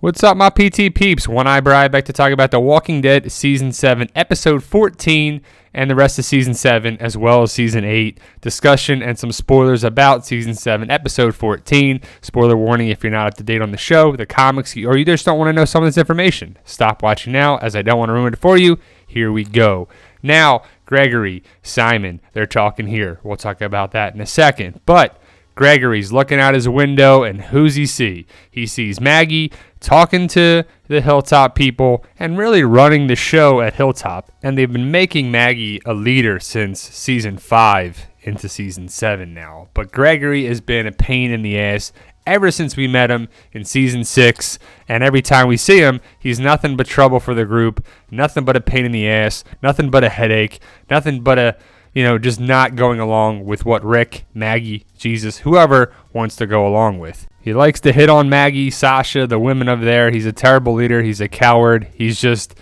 What's up, my PT peeps? One Eyebrow back to talk about The Walking Dead Season 7, Episode 14, and the rest of Season 7, as well as Season 8. Discussion and some spoilers about Season 7, Episode 14. Spoiler warning if you're not up to date on the show, the comics, or you just don't want to know some of this information. Stop watching now, as I don't want to ruin it for you. Here we go. Now, Gregory, Simon, they're talking here. We'll talk about that in a second. But Gregory's looking out his window, and who's he see? He sees Maggie talking to the Hilltop people and really running the show at Hilltop. And they've been making Maggie a leader since Season 5 into Season 7 now. But Gregory has been a pain in the ass ever since we met him in Season 6. And every time we see him, he's nothing but trouble for the group, nothing but a pain in the ass, nothing but a headache, nothing but a just not going along with what Rick, Maggie, Jesus, whoever wants to go along with. He likes to hit on Maggie, Sasha, the women over there. He's a terrible leader. He's a coward. He's just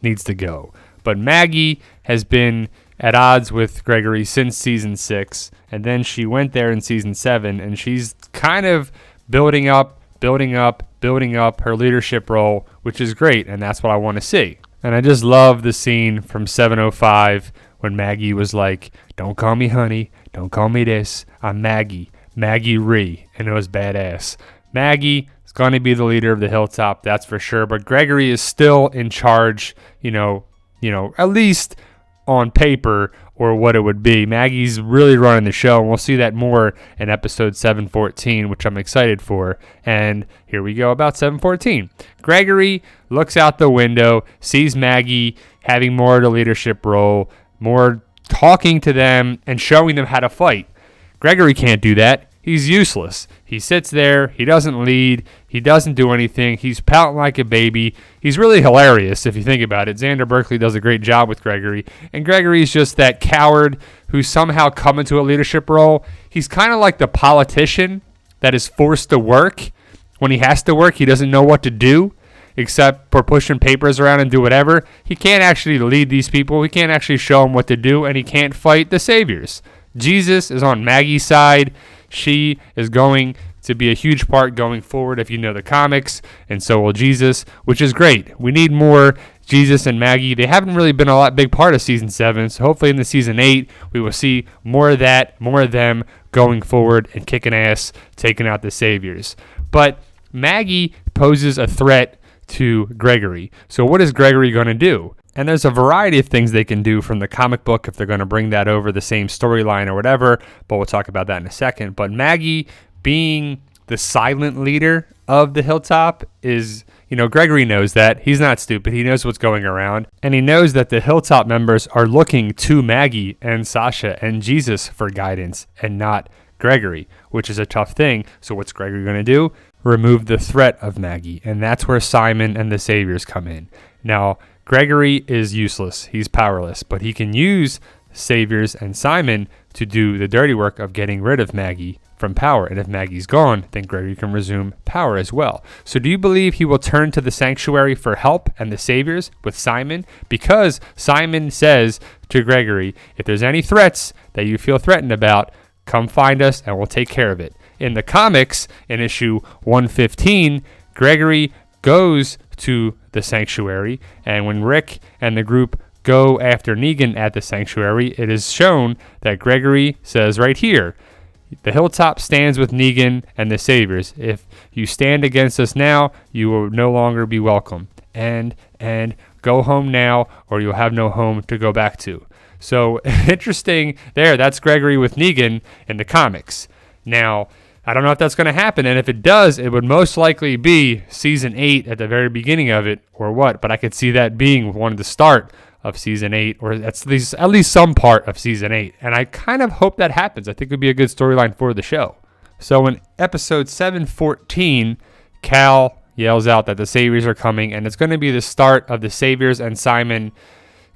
needs to go. But Maggie has been at odds with Gregory since Season 6, and then she went there in Season 7, and she's kind of building up her leadership role, which is great, and that's what I want to see. And I just love the scene from 705 when Maggie was like, "Don't call me honey, don't call me this, I'm Maggie Ree," and it was badass. Maggie is going to be the leader of the Hilltop, that's for sure, but Gregory is still in charge, at least on paper, or what it would be. Maggie's really running the show, and we'll see that more in episode 714, which I'm excited for. And here we go about 714. Gregory looks out the window, sees Maggie having more of the leadership role, more talking to them and showing them how to fight. Gregory can't do that. He's useless. He sits there. He doesn't lead. He doesn't do anything. He's pouting like a baby. He's really hilarious if you think about it. Xander Berkeley does a great job with Gregory. And Gregory's just that coward who's somehow come into a leadership role. He's kind of like the politician that is forced to work. When he has to work, he doesn't know what to do except for pushing papers around and do whatever. He can't actually lead these people. He can't actually show them what to do, and he can't fight the saviors. Jesus is on Maggie's side. She is going to be a huge part going forward if you know the comics, and so will Jesus, which is great. We need more Jesus and Maggie. They haven't really been a big part of Season 7, so hopefully in the Season 8, we will see more of that, more of them going forward and kicking ass, taking out the saviors. But Maggie poses a threat to Gregory. So what is Gregory going to do? And there's a variety of things they can do from the comic book if they're going to bring that over, the same storyline or whatever, but we'll talk about that in a second. But Maggie being the silent leader of the Hilltop is, Gregory knows that. He's not stupid. He knows what's going around. And he knows that the Hilltop members are looking to Maggie and Sasha and Jesus for guidance and not Gregory, which is a tough thing. So what's Gregory going to do? Remove the threat of Maggie. And that's where Simon and the Saviors come in. Now, Gregory is useless. He's powerless, but he can use Saviors and Simon to do the dirty work of getting rid of Maggie from power. And if Maggie's gone, then Gregory can resume power as well. So do you believe he will turn to the sanctuary for help and the Saviors with Simon? Because Simon says to Gregory, if there's any threats that you feel threatened about, come find us and we'll take care of it. In the comics, in issue 115, Gregory goes to the sanctuary, and when Rick and the group go after Negan at the sanctuary, it is shown that Gregory says right here, the Hilltop stands with Negan and the Saviors. If you stand against us now, you will no longer be welcome. And go home now, or you'll have no home to go back to. So interesting there. That's Gregory with Negan in the comics. Now, I don't know if that's going to happen, and if it does, it would most likely be Season 8 at the very beginning of it, or what, but I could see that being one of the start of Season 8, or at least some part of Season 8, and I kind of hope that happens. I think it would be a good storyline for the show. So in episode 714, Cal yells out that the Saviors are coming, and it's going to be the start of the Saviors and Simon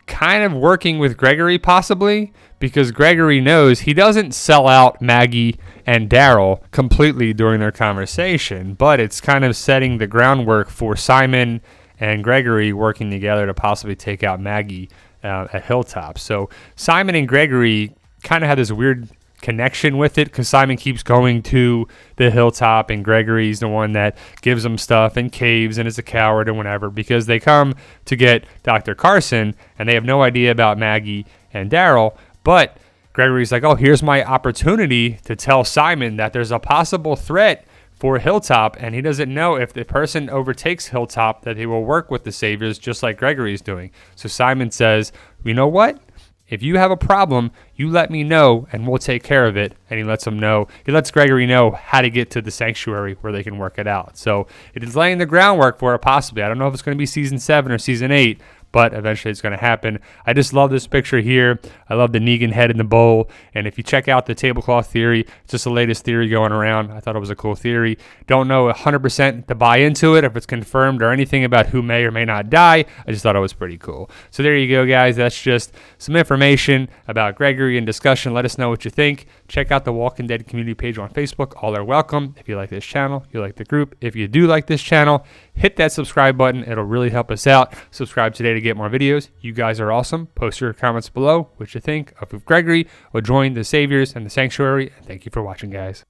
kind of working with Gregory possibly, because Gregory knows he doesn't sell out Maggie and Daryl completely during their conversation, but it's kind of setting the groundwork for Simon and Gregory working together to possibly take out Maggie at Hilltop. So Simon and Gregory kind of had this weird connection with it, because Simon keeps going to the hilltop and Gregory's the one that gives them stuff and caves and is a coward and whatever, because they come to get Dr. Carson and they have no idea about Maggie and Daryl. But Gregory's like, oh, here's my opportunity to tell Simon that there's a possible threat for Hilltop, and he doesn't know if the person overtakes Hilltop that he will work with the Saviors just like Gregory's doing. So Simon says, you know what? If you have a problem, you let me know and we'll take care of it. And he lets Gregory know how to get to the sanctuary where they can work it out. So it is laying the groundwork for it possibly. I don't know if it's going to be season 7 or season 8, but eventually it's going to happen. I just love this picture here. I love the Negan head in the bowl. And if you check out the tablecloth theory, it's just the latest theory going around. I thought it was a cool theory. Don't know 100% to buy into it, if it's confirmed or anything about who may or may not die. I just thought it was pretty cool. So there you go, guys. That's just some information about Gregory and discussion. Let us know what you think. Check out the Walking Dead community page on Facebook. All are welcome. If you like this channel, you like the group. If you do like this channel, hit that subscribe button. It'll really help us out. Subscribe today to get more videos. You guys are awesome. Post your comments below what you think of if Gregory will join the Saviors and the Sanctuary. And thank you for watching, guys.